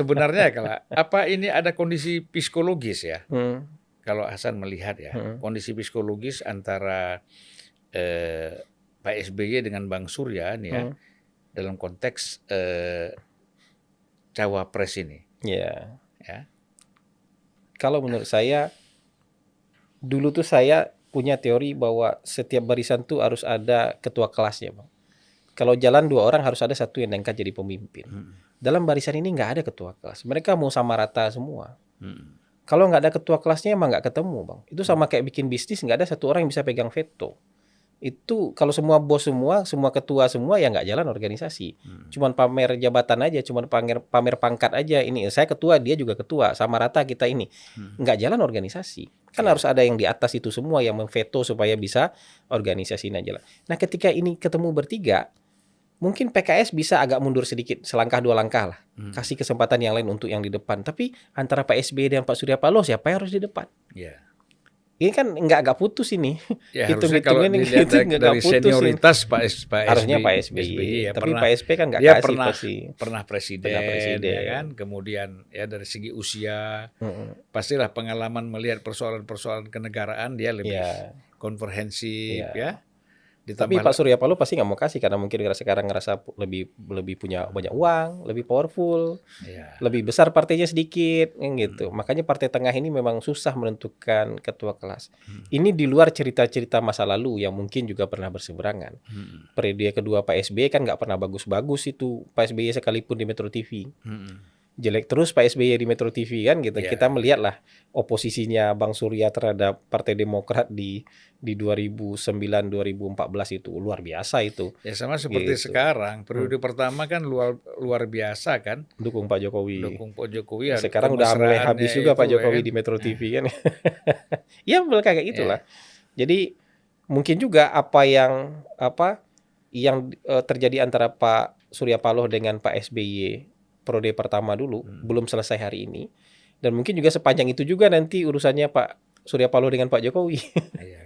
sebenarnya kalau apa ini ada kondisi psikologis ya? Hmm. Kalau Hasan melihat ya, kondisi psikologis antara Pak SBY dengan Bang Surya nih ya, dalam konteks cawapres ini. Ya. Ya. Kalau menurut saya, dulu tuh saya punya teori bahwa setiap barisan tuh harus ada ketua kelasnya, Bang. Kalau jalan 2 orang harus ada satu yang diangkat jadi pemimpin. Dalam barisan ini nggak ada ketua kelas. Mereka mau sama rata semua. Kalau nggak ada ketua kelasnya emang nggak ketemu, Bang. Itu sama kayak bikin bisnis, nggak ada satu orang yang bisa pegang veto. Itu kalau semua bos semua ketua semua ya nggak jalan organisasi. Cuman pamer jabatan aja, cuman pamer pangkat aja. Ini saya ketua, dia juga ketua, sama rata kita ini. Nggak jalan organisasi. Kan harus ada yang di atas itu semua yang memveto supaya bisa organisasi ini jalan. Nah, ketika ini ketemu bertiga, mungkin PKS bisa agak mundur sedikit, selangkah 2 langkah lah. Kasih kesempatan yang lain untuk yang di depan. Tapi antara Pak SBY dan Pak Surya Paloh, siapa yang harus di depan? Ya. Ini kan nggak putus ini. Ya harusnya kalau dilihat dari senioritas Pak harusnya Pak SBY. ya, Tapi pernah, Pak SBY kan nggak dia kasih pasti. pernah presiden, ya kan. Kemudian ya dari segi usia, pastilah pengalaman melihat persoalan-persoalan kenegaraan dia lebih komprehensif ya. Tapi Pak Surya Paloh pasti nggak mau kasih karena mungkin sekarang ngerasa lebih punya banyak uang, lebih powerful, lebih besar partainya sedikit, gitu. Makanya Partai Tengah ini memang susah menentukan ketua kelas. Ini di luar cerita-cerita masa lalu yang mungkin juga pernah berseberangan. Periode kedua Pak SBY kan nggak pernah bagus-bagus itu, Pak SBY sekalipun di Metro TV. Jelek terus Pak SBY di Metro TV kan gitu. Kita melihatlah oposisinya Bang Surya terhadap Partai Demokrat di 2009-2014 itu luar biasa itu. Ya sama seperti sekarang, periode pertama kan luar biasa kan. Dukung Pak Jokowi. Sekarang udah mulai habis juga Pak Jokowi di Metro TV kan. Ya kayak gitulah. Jadi mungkin juga apa yang terjadi antara Pak Surya Paloh dengan Pak SBY periode pertama dulu belum selesai hari ini, dan mungkin juga sepanjang itu juga nanti urusannya Pak Surya Paloh dengan Pak Jokowi.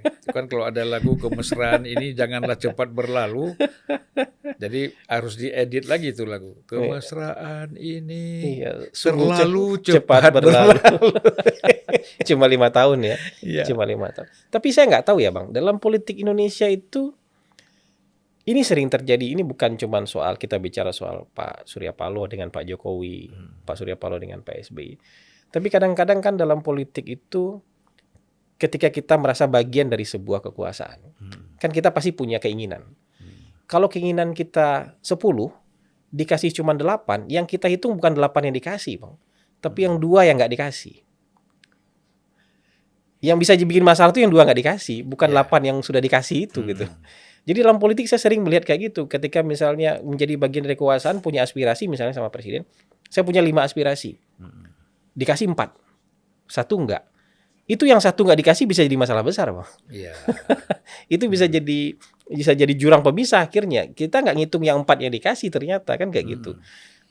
Itu kan kalau ada lagu kemesraan ini janganlah cepat berlalu, jadi harus diedit lagi itu lagu kemesraan ini terlalu cepat berlalu. Cuma 5 tahun ya, cuma 5 tahun. Tapi saya nggak tahu ya Bang, dalam politik Indonesia itu ini sering terjadi. Ini bukan cuma soal kita bicara soal Pak Surya Paloh dengan Pak Jokowi, Pak Surya Paloh dengan Pak SBY. Tapi kadang-kadang kan dalam politik itu ketika kita merasa bagian dari sebuah kekuasaan, kan kita pasti punya keinginan. Kalau keinginan kita 10, dikasih cuma 8, yang kita hitung bukan 8 yang dikasih, Bang. Tapi yang 2 yang nggak dikasih. Yang bisa dibikin masalah itu yang 2 nggak dikasih, bukan 8 yang sudah dikasih itu gitu. Jadi dalam politik saya sering melihat kayak gitu. Ketika misalnya menjadi bagian dari kekuasaan, punya aspirasi misalnya sama presiden, saya punya 5 aspirasi, dikasih 4, 1 enggak. Itu yang 1 nggak dikasih bisa jadi masalah besar, Bang. Itu bisa jadi jurang pemisah akhirnya. Kita nggak ngitung yang 4 yang dikasih ternyata kan kayak gitu.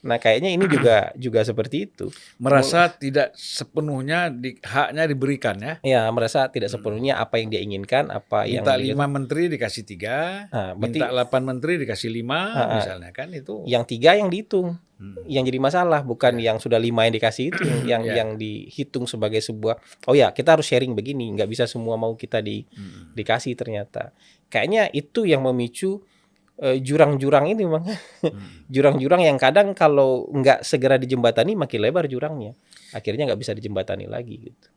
Nah kayaknya ini juga seperti itu. Merasa tidak sepenuhnya haknya diberikan ya. Ya, merasa tidak sepenuhnya apa yang dia inginkan, apa minta yang 5 menteri dikasih 3, minta 8 menteri dikasih 5 misalnya kan itu. Yang 3 yang dihitung. Yang jadi masalah bukan yang sudah 5 yang dikasih itu yang dihitung sebagai sebuah kita harus sharing begini, nggak bisa semua mau kita dikasih ternyata. Kayaknya itu yang memicu jurang-jurang ini, Bang. Jurang-jurang yang kadang kalau nggak segera dijembatani makin lebar jurangnya. Akhirnya nggak bisa dijembatani lagi gitu.